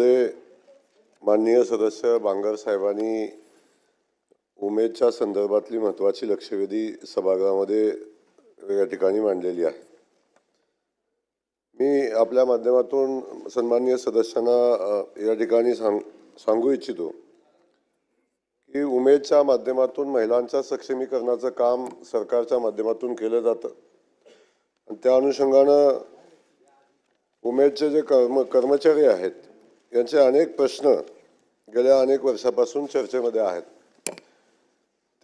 महोदय, माननीय सदस्य बांगर साहेबांनी उमेदच्या संदर्भातली महत्त्वाची लक्षवेधी सभागृहामध्ये या ठिकाणी मांडलेली आहे। मी आपल्या माध्यमातून सन्माननीय सदस्यांना या ठिकाणी सांगू इच्छितो की उमेदच्या माध्यमातून महिलांच्या सक्षमीकरणाचं काम सरकारच्या माध्यमातून केलं जातं आणि त्या अनुषंगानं उमेदचे जे कर्मचारी आहेत यांचे अनेक प्रश्न गेल्या अनेक वर्षापासून चर्चेमध्ये आहेत।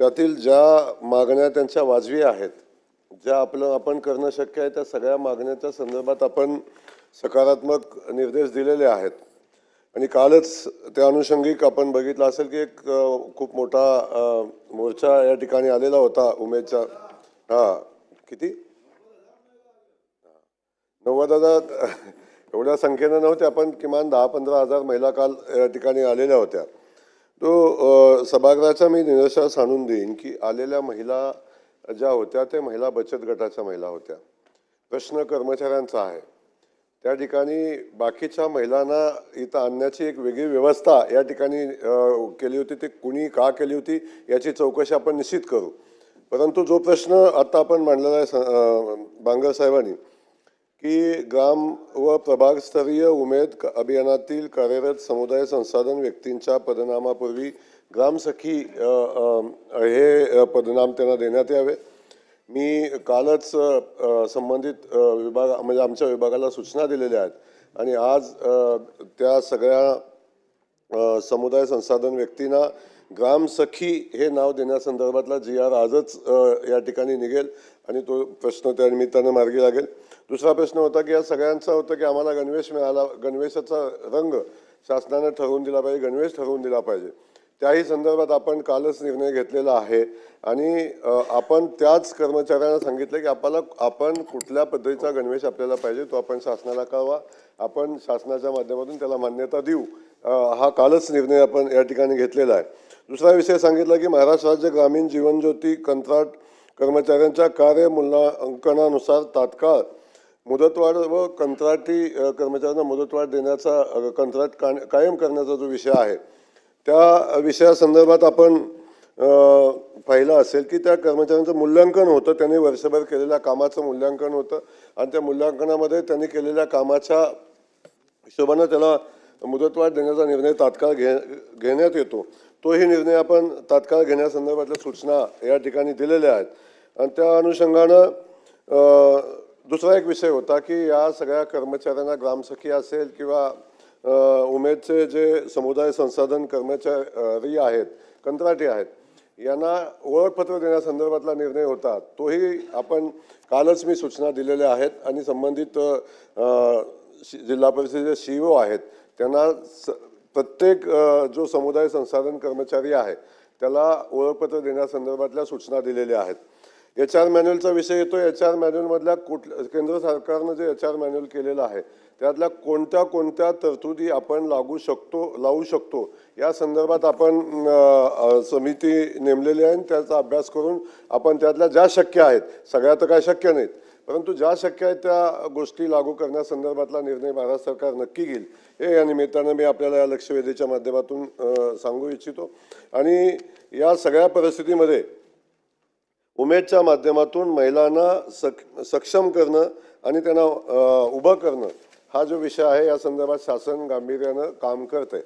त्यातील ज्या मागण्या त्यांच्या वाजवी आहेत, ज्या आपण करणं शक्य आहे, त्या सगळ्या मागण्यांच्या संदर्भात आपण सकारात्मक निर्देश दिलेले आहेत। आणि कालच त्या अनुषंगिक आपण बघितलं असेल की एक खूप मोठा मोर्चा या ठिकाणी आलेला होता उमेदच्या किती 90,000 एवढ्या संख्येनं नव्हत्या, पण किमान 10-15 हजार महिला काल या ठिकाणी आलेल्या होत्या। तो सभागृहाचा मी निदर्शनास आणून देईन की आलेल्या महिला ज्या होत्या ते महिला बचत गटाच्या महिला होत्या। प्रश्न कर्मचाऱ्यांचा आहे, त्या ठिकाणी बाकीच्या महिलांना इथं आणण्याची एक वेगळी व्यवस्था या ठिकाणी केली होती। ती कुणी का केली होती याची चौकशी आपण निश्चित करू। परंतु जो प्रश्न आता आपण मांडलेला आहे बांगर साहेबांनी की ग्राम व प्रभागस्तरीय उमेद अभियानातील कार्यरत समुदाय संसाधन व्यक्तींच्या पदनामापूर्वी ग्रामसखी हे पदनाम त्यांना देण्यात यावे। मी कालच संबंधित विभाग म्हणजे आमच्या विभागाला सूचना दिलेल्या आहेत आणि आज त्या सगळ्या समुदाय संसाधन व्यक्तींना ग्रामसखी हे नाव देण्यासंदर्भातला GR आजच या ठिकाणी निघेल आणि तो प्रश्न त्या निमित्तानं मार्गी लागेल। दुसरा प्रश्न होता की या सगळ्यांचा होता की आम्हाला गणवेश मिळाला, गणवेशाचा रंग शासनाने ठरवून दिला पाहिजे, गणवेश ठरवून दिला पाहिजे। त्याही संदर्भात आपण कालच निर्णय घेतलेला आहे आणि आपण त्याच कर्मचाऱ्यांना सांगितलं की आपण कुठल्या पद्धतीचा गणवेश आपल्याला पाहिजे तो आपण शासनाला कळवा, आपण शासनाच्या माध्यमातून त्याला मान्यता देऊ। हा कालच निर्णय आपण या ठिकाणी घेतलेला आहे। दुसरा विषय सांगितला की महाराष्ट्र राज्य ग्रामीण जीवन ज्योती कंत्राट कर्मचाऱ्यांच्या कार्य मूल्यांकनानुसार तात्काळ मुदतवाढ व कंत्राटी कर्मचाऱ्यांना मुदतवाढ देण्याचा कंत्राट कायम करण्याचा जो विषय आहे त्या विषयासंदर्भात आपण पाहिलं असेल की त्या कर्मचाऱ्यांचं मूल्यांकन होतं, त्यांनी वर्षभर केलेल्या कामाचं मूल्यांकन होतं आणि त्या मूल्यांकनामध्ये त्यांनी केलेल्या कामाच्या हिशोबानं त्याला मुदतवाढ देण्याचा निर्णय तात्काळ घेण्यात येतो। तोही निर्णय आपण तात्काळ घेण्यासंदर्भातल्या सूचना या ठिकाणी दिलेल्या आहेत। आणि त्या अनुषंगानं दुसरा एक विषय होता की या सगळ्या कर्मचाऱ्यांना ग्रामसखी असेल किंवा उमेदचे जे समुदाय संसाधन कर्मचारी आहेत, कंत्राटी आहेत, यांना ओळखपत्र देण्यासंदर्भातला निर्णय होता, तोही आपण कालच मी सूचना दिलेल्या आहेत आणि संबंधित जिल्हा परिषदेचे CEO आहेत त्यांना प्रत्येक जो समुदाय संसाधन कर्मचारी आहे त्याला ओळखपत्र देण्यासंदर्भातल्या सूचना दिलेल्या आहेत। HR मॅन्युअलचा विषय येतो। HR मॅन्युअलमधल्या केंद्र सरकारनं जे HR मॅन्युअल केलेलं आहे त्यातल्या कोणत्या तरतुदी आपण लावू शकतो या संदर्भात आपण समिती नेमलेली आहे। त्याचा अभ्यास करून आपण त्यातल्या ज्या शक्य आहेत, सगळ्या तर काय शक्य नाहीत, परंतु ज्या शक्य आहेत त्या गोष्टी लागू करण्यासंदर्भातला निर्णय भारत सरकार नक्की घेईल हे या निमित्तानं मी आपल्याला या लक्षवेधीच्या माध्यमातून सांगू इच्छितो। आणि या सगळ्या परिस्थितीमध्ये उमेदच्या माध्यमातून महिलांना सक्षम करणं आणि त्यांना उभं करणं हा जो विषय आहे या संदर्भात शासन गांभीर्यानं काम करत आहे।